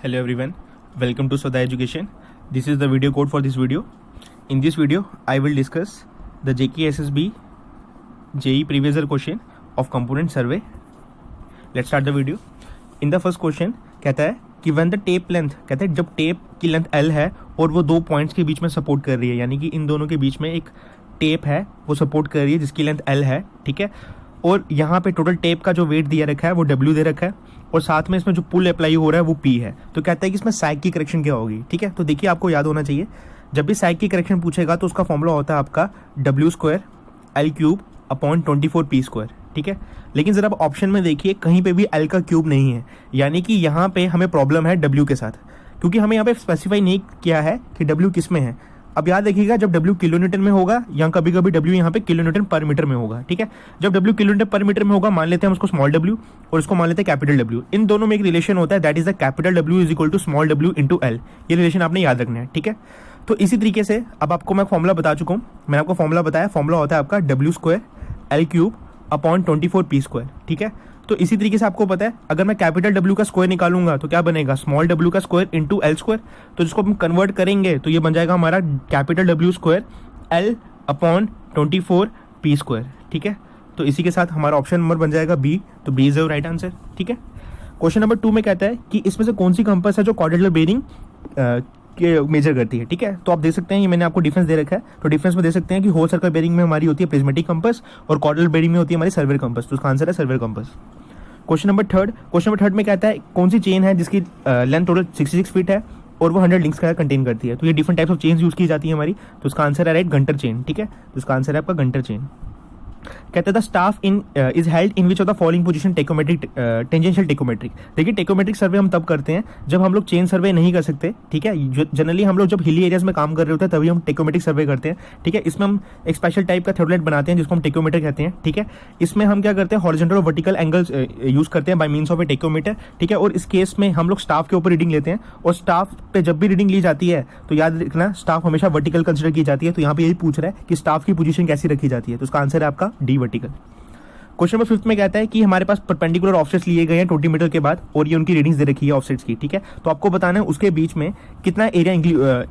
Hello everyone, welcome to Soda Education. This is the video code for this video. In this video, I will discuss the JKSSB JEE previous year question of component survey. Let's start the video. In the first question कहता है कि when the tape length, कहता है जब tape की length L है और वो दो पॉइंट्स के बीच में सपोर्ट कर रही है, यानी कि इन दोनों के बीच में एक टेप है वो सपोर्ट कर रही है जिसकी लेंथ L है, ठीक है। और यहाँ पे टोटल टेप का जो वेट दिया रखा है वो W दे रखा है और साथ में इसमें जो पुल अप्लाई हो रहा है वो P है। तो कहता है कि इसमें सैग की करेक्शन क्या होगी, ठीक है। तो देखिए आपको याद होना चाहिए, जब भी सैग की करेक्शन पूछेगा तो उसका फॉर्मूला होता है आपका W² L³ अपॉन 24P², ठीक है। लेकिन जरा आप ऑप्शन में देखिए कहीं पे भी L का क्यूब नहीं है, यानी कि यहाँ पे हमें प्रॉब्लम है W के साथ, क्योंकि हमें यहाँ पे स्पेसिफाई नहीं किया है कि W किस में है। अब याद रखिएगा जब W किलो न्यूटन में होगा या कभी कभी W यहाँ पे किलो न्यूटन पर मीटर में होगा, ठीक है। जब W किलो न्यूटन पर मीटर में होगा मान लेते हैं हम उसको स्मॉल W और उसको मान लेते हैं कैपिटल W। इन दोनों में एक रिलेशन होता है, that is the capital W is equal to small W into L। ये रिलेशन आपने याद रखना है, ठीक है। तो इसी तरीके से अब आपको मैं फॉर्मुला बता चुका हूँ, मैंने आपको फॉर्मुला बताया, फॉर्मुला होता है आपका W² L³ अपॉन 24P², ठीक है। तो इसी तरीके से आपको पता है अगर मैं कैपिटल W का स्क्वायर निकालूंगा तो क्या बनेगा, स्मॉल W का स्क्वायर इंटू L²। तो जिसको हम कन्वर्ट करेंगे तो ये बन जाएगा हमारा capital W² L upon 24P², ठीक है। तो इसी के साथ हमारा ऑप्शन नंबर बन जाएगा B। तो B is the right answer, ठीक है। क्वेश्चन नंबर 2 में कहता है कि इसमें से कौन सी कंपास है जो क्वाड्रेलर बेरिंग के मेजर करती है, ठीक है। तो आप देख सकते हैं ये मैंने आपको डिफरेंस दे रखा है, तो डिफरेंस में दे सकते हैं कि होल सर्कल बेरिंग में हमारी होती है प्रिज्मेटिक कंपास और क्वाड्रेलर बेरिंग में होती है हमारी सर्वेयर कंपास। तो उसका आंसर है surveyor compass. Question number third में कहता है कौन सी चेन है जिसकी लेंथ टोटल 66 फीट है और वो 100 लिंक्स का कंटेन करती है। तो ये different types of chains use की जाती है हमारी, तो उसका आंसर है राइट गंटर चेन, ठीक है। तो उसका आंसर है आपका गंटर चेन। कहता है the staff in is held in which of the following position tacheometric tangential tacheometric. देखिए टेकोमेट्रिक सर्वे हम तब करते हैं जब हम लोग चेन सर्वे नहीं कर सकते, ठीक है। जनरली हम लोग जब हिली एरियाज में काम कर रहे होते हैं तभी हम टेकोमेट्रिक सर्वे करते हैं, ठीक है। इसमें हम एक स्पेशल टाइप का थ्योरेट बनाते हैं जिसको हम टेकोमीटर कहते हैं, ठीक है। इसमें हम क्या करते हैं हॉरिजॉन्टल और वर्टिकल एंगल्स यूज करते हैं by means of A tachometer, ठीक है। और इस केस में हम लोग स्टाफ के ऊपर रीडिंग लेते हैं और स्टाफ पे जब भी रीडिंग ली जाती है तो याद रखना स्टाफ हमेशा वर्टिकल कंसिडर की जाती है। तो यहाँ पे यही पूछ रहा है कि स्टाफ की पोजीशन कैसी रखी जाती है, तो उसका आंसर है आपका डी वर्टिकल। क्वेश्चन नंबर 5 में कहता है कि हमारे पास परपेंडिकुलर ऑफसेट्स लिए गए हैं 20 मीटर के बाद और ये उनकी रीडिंग्स दे रखी है ऑफसेट्स की, ठीक है। तो आपको बताना है उसके बीच में कितना एरिया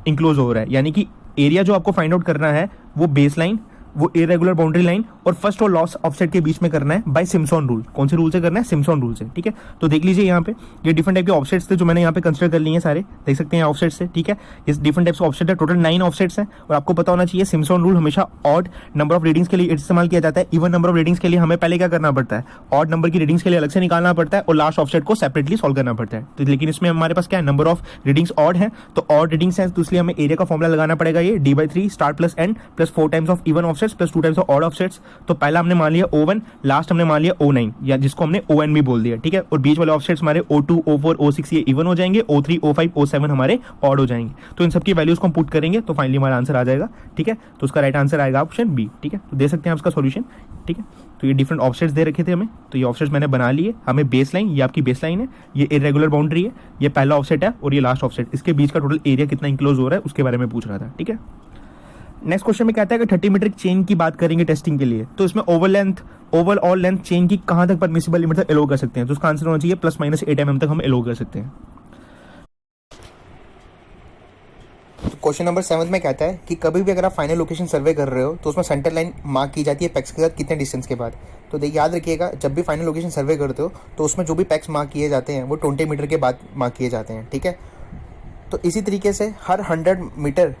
इंक्लोज हो रहा है, यानी कि एरिया जो आपको फाइंड आउट करना है वो बेस लाइन, वो इरेगुलर बाउंड्री लाइन और फर्स्ट और लास्ट ऑफसेट के बीच में करना है बाय सिम्पसन रूल। कौन से रूल से करना है, सिम्पसन रूल से, ठीक है। तो देख लीजिए यहाँ पे ये डिफरेंट टाइप के ऑफसेट्स थे जो मैंने यहाँ पे कंसिडर कर लिए हैं सारे, देख सकते हैं ऑफसेट्स से, ठीक है। इस डिफरेंट टाइप्स ऑफ ऑफसेट है, टोटल 9 ऑफसेट्स हैं और आपको पता होना चाहिए सिम्पसन रूल हमेशा ऑड नंबर ऑफ रीडिंग्स के लिए इस्तेमाल किया जाता है। इवन नंबर ऑफ रीडिंग्स के लिए हमें पहले क्या करना पड़ता है, ऑड नंबर की रीडिंग्स के लिए अलग से निकालना पड़ता है और लास्ट ऑफसेट को सेपरेटली सॉल्व करना पड़ता है। तो लेकिन इसमें हमारे पास क्या है, नंबर ऑफ रीडिंग्स ऑड है, तो ऑड रीडिंग्स है तो इसलिए हमें एरिया का फॉर्मुला लगाना पड़ेगा ये D/3 start plus and plus 4 times of even offsets plus 2 times of odd offsets. तो पहला हमने मान लिया O1, लास्ट हमने मान लिया O9 या जिसको हमने ON भी बोल दिया, ठीक है। और बीच वाले ऑफसेट्स हमारे O2 O4 O6 ये इवन हो जाएंगे, O3 O5 O7 हमारे ऑड हो जाएंगे। तो इन सबकी वैल्यूज को हम पुट करेंगे तो फाइनली हमारा आंसर आ जाएगा, ठीक है। तो उसका राइट आंसर आएगा ऑप्शन बी, ठीक है। तो दे सकते हैं आप उसका सॉल्यूशन, ठीक है। तो ये डिफरेंट ऑफसेट्स दे रखे थे हमें, तो ये ऑफसेट्स मैंने बना लिए। हमें बेस लाइन, ये आपकी बेस लाइन है, ये इरेगुलर बाउंड्री है, ये पहला ऑफसेट है और ये लास्ट ऑफसेट, इसके बीच का टोटल एरिया कितना इंक्लोज हो रहा है उसके बारे में पूछ रहा था, ठीक है। नेक्स्ट क्वेश्चन में कहता है कि 30 मीटर चेन की बात करेंगे टेस्टिंग के लिए, तो इसमें ओवरऑल लेंथ चेन की कहां तक परमिसिबल लिमिट तक एलो कर सकते हैं, तो उसका आंसर होना चाहिए ±8 mm तक हम एलो कर सकते हैं। क्वेश्चन नंबर 7 में कहता है कि कभी भी अगर आप फाइनल लोकेशन सर्वे कर रहे हो तो उसमें सेंटर लाइन मार्क की जाती है पैक्स के साथ कितने डिस्टेंस के बाद। तो देखिए याद रखिएगा जब भी फाइनल लोकेशन सर्वे करते हो तो उसमें जो भी पैक्स मार्क किए जाते हैं वो 20 मीटर के बाद मार्क किए जाते हैं, ठीक है। तो इसी तरीके से हर 100 मीटर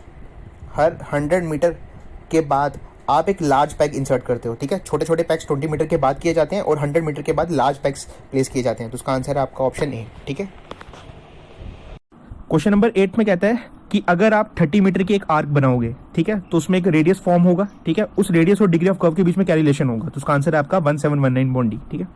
के बाद आप एक लार्ज पैक इंसर्ट करते हो, ठीक है। छोटे छोटे पैक्स 20 मीटर के बाद किए जाते हैं और 100 मीटर के बाद लार्ज पैक्स प्लेस किए जाते हैं। तो उसका आंसर है आपका ऑप्शन ए, ठीक है। क्वेश्चन नंबर 8 में कहता है कि अगर आप 30 मीटर की एक आर्क बनाओगे, ठीक है, तो उसमें एक रेडियस फॉर्म होगा, ठीक है। उस रेडियस और डिग्री ऑफ कर्व के बीच में क्या रिलेशन होगा, तो उसका आंसर है आपका 1719 ठीक है।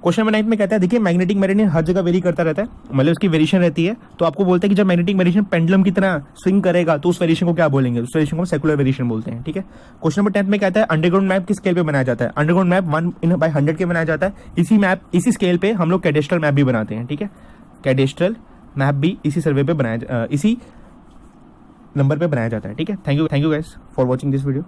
क्वेश्चन नंबर 9 में कहता है देखिए मैग्नेटिक मेरिडियन हर जगह वेरी करता रहता है, मतलब उसकी वेरिएशन रहती है। तो आपको बोलते हैं कि जब मैग्नेटिक मेरिडियन पेंडुलम की तरह स्विंग करेगा तो उस वेरिएशन को क्या बोलेंगे, उस वेरिएशन को सेकुलर वेरिएशन बोलते हैं, ठीक है। क्वेश्चन नंबर 10 में कहता है अंडरग्राउंड मैप किस स्केल पे बनाया जाता है, अंडरग्राउंड मैप 1/100 के बनाया जाता है। इसी स्केल पे हम लोग कैडेस्ट्रल मैप भी बनाते हैं, ठीक है। कैडेस्ट्रल मैप भी इसी सर्वे पे इसी नंबर पे बनाया जाता है, ठीक है। Thank you guys for watching this video.